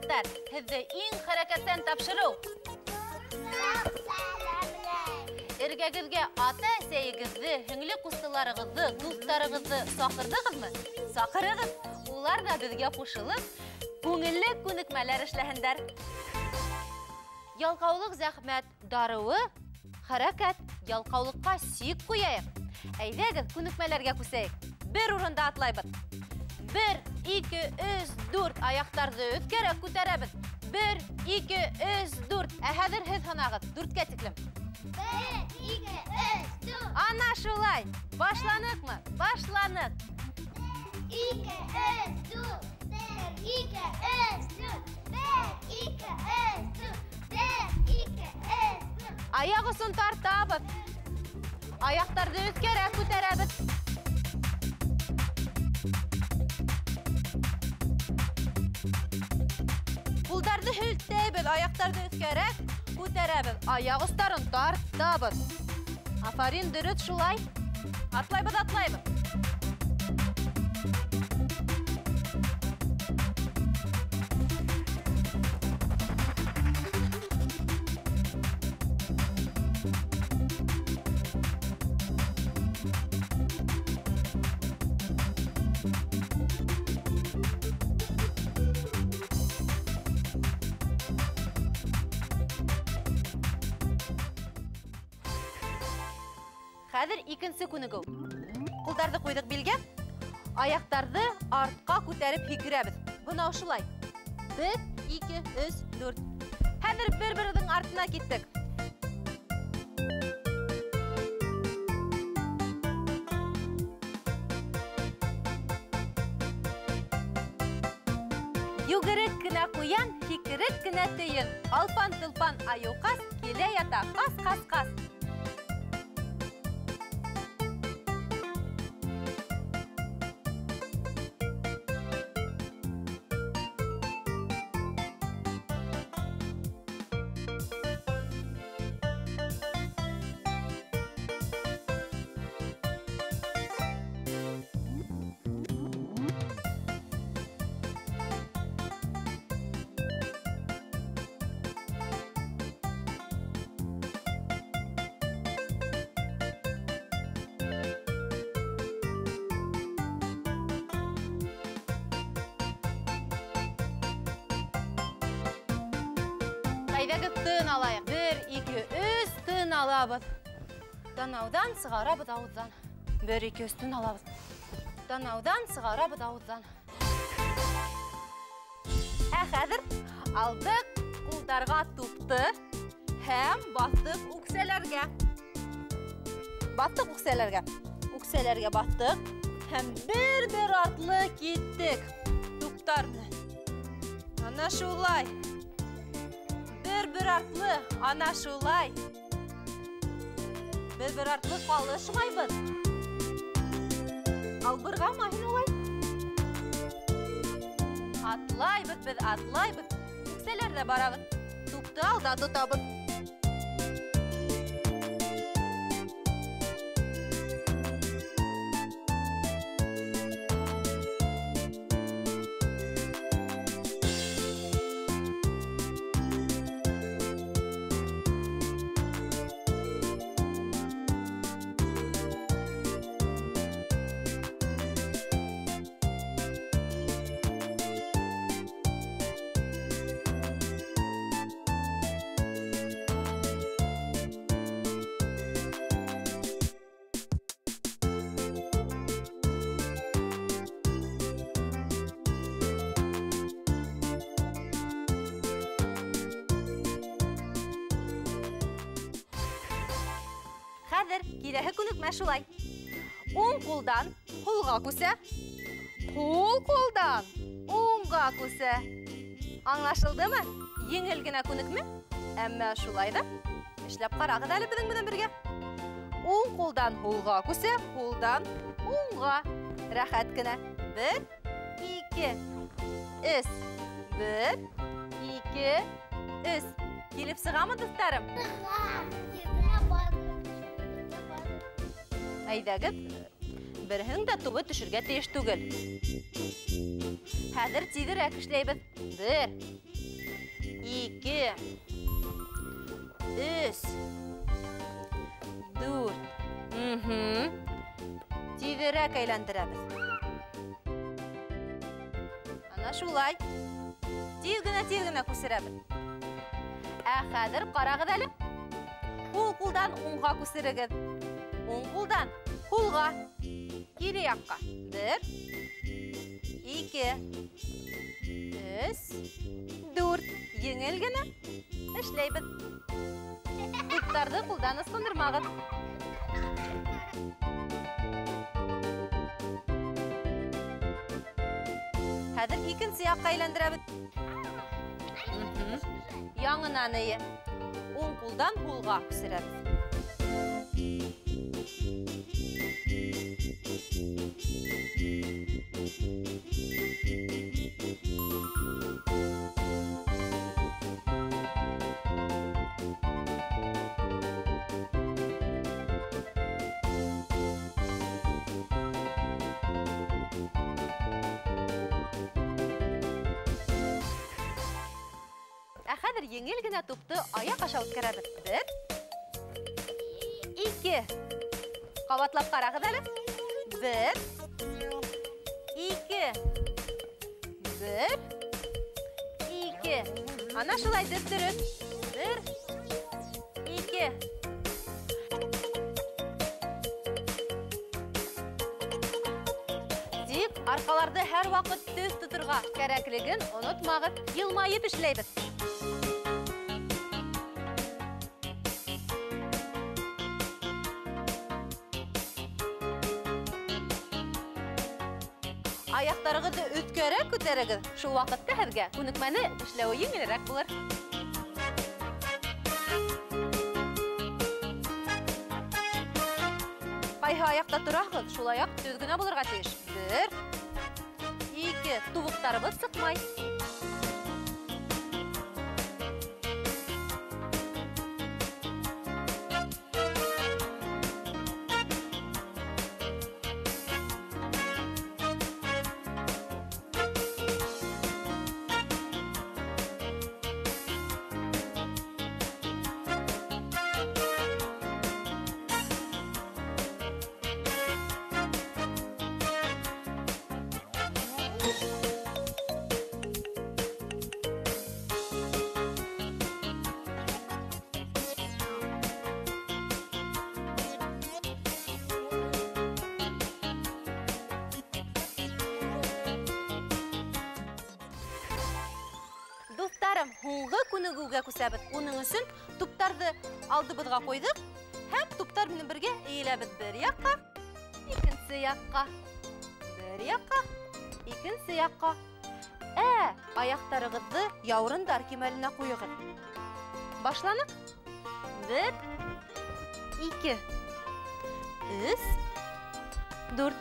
достар, һеҙҙе иң хәрәкәтсән тапшырыу. Эргәгеҙгә ата-әсәйегеҙҙе, һеңле ҡустыларығыҙҙы, дуҫтарығыҙҙы саҡырҙығыҙмы? Саҡырығыҙ. Улар да беҙгә ҡушылып, күңелле күнекмәләр эшләһендәр. Ялҡаулыҡ зәхмәт дарыуы, хәрәкәт, ялҡаулыҡҡа сик ҡуяйыҡ. Әйҙәгеҙ, күнекмәләргә күсәйек. Бер урында атлайбыҙ. 1, 2, 3, 4 аяҡтарҙы өҫкәрәк күтәрәбеҙ. 1, 2, 3, 4. Ә хәҙер һеҙ һанағыҙ, 4-кә тиклем. 1, 2, 3, 4. Ана шулай. Башланыҡмы? Башланыҡ. 2, 3, 4. 1, 2, 3, 4. 1, 2, 3, 4. 1, 2, 3, 4. Аяҡ осон тартабыҙ. Аяҡтарҙы өҫкәрәк күтәрәбеҙ. Ҡулдарҙы һелтәйбеҙ, аяҡтарҙы өҫкәрәк күтәрәбеҙ. Аяҡ остарын тартабыҙ. Афарин, дөрөҫ шулай. Атлайбыҙ, атлайбыҙ. Хәҙер икенсе күнегеү. Ҡулдарҙы ҡуйҙыҡ билгә, аяҡтарҙы артҡа күтәреп һикерәбеҙ. Бына ошолай. 1, 2, 3, 4. Хәҙер бер-берҙең артына киттек. Йүгерек кенә ҡуян, һикерек кенә тейен. Алпан-тылпан айыуҡас, килә ята ҡас-ҡас-ҡас. Әйҙәгеҙ тын алайыҡ. 1, 2, 3 тын алабыҙ. Танауҙан сығарабыҙ ауыҙҙан. 1, 2, 3 тын алабыҙ. Танауҙан сығарабыҙ ауыҙҙан. Ә хәҙер алдыҡ ҡулдарға тупты һәм баҫтыҡ үксәләргә. Баҫтыҡ үксәләргә. Үксәләргә баҫтыҡ һәм бер-бер артлы киттек. Туптарны. Ана шулай. Бер-бер артлы, ана шулай. Бер-бер артлы ҡалышмайбыҙ. Албырғама һин улай. Атлайбыҙ, беҙ атлайбыҙ. Үксәләрҙә барабыҙ. Тупты алда тотабыҙ. Хәҙер киләһе күнекмә шулай. Уң ҡулдан һулға күсә, һул ҡулдан уңға күсә. Аңлашылдымы? Еңел генә күнекме? Әммә шулай да. Эшләп ҡарағыҙ әле беҙҙең менән бергә. Уң ҡулдан һулға күсә, һулдан уңға. Рәхәт кенә. 1, 2, 3. 1, 2, 3. Килеп сығамы, дуҫтарым? Әйҙәгеҙ, береһенең дә тубы төшөргә тейеш түгел. Хәҙер тиҙерәк эшләйбеҙ. 1, 2, 3, 4. Тезірек әйләндірәбіз. Ана шулай. Тезгіна көсірәбіз. Қазір қарағыз әлі. Қол қолдан оңға көсірігіз. Оң қолдан қолға. Кері яққа. 1, 2, 3, 4. Еңілгіні ішлейбіз. Туптарды қолдан ысқындырмағыз. Қазір екінші яққа айландырабыз. Яңынан ие. Оң қолдан қолға көсірәбіз. Қазір еңел генә тупты аяқ аша үткәрәбез. 1, 2. Кабатлап карагыз әле. 1, 2. 1, 2. Ана шулай дөрт. 1, 2. Тик аркаларды һәр вакыт төз тутырга кирәклеген онытмагыз. Елмайып эшләйбез. Аяқтарығызды өткәрәк көтәрегіз. Шул вакытта һеҙгә күнекмәне эшләүе еңелерәк булыр. Кайһы аяқта торағыз, шул аяқ төз генә булырга тиеш. 1, 2. Тубыктарыбыз сыҡмай. Достарым, һуңғы күнегүгә күсәбез. Уның өсөн туптарды алдыбызга қойдық. Һәм туптар менән бергә эйеләбез. Бер яққа, икенче яққа. Бер яққа, икенче яққа. Аяқтарығызды яурындар кимәленә куйығыз. Башланык. 1, 2, 3, 4.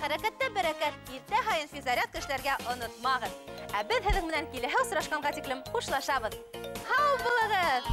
Хәрәкәттә бәрәкәт, иртә һайын физарядка эшләргә онытмагыз. Без һеҙҙең менән киләһе осрашҡанға тиклем хушлашабыҙ. Һау булығыҙ!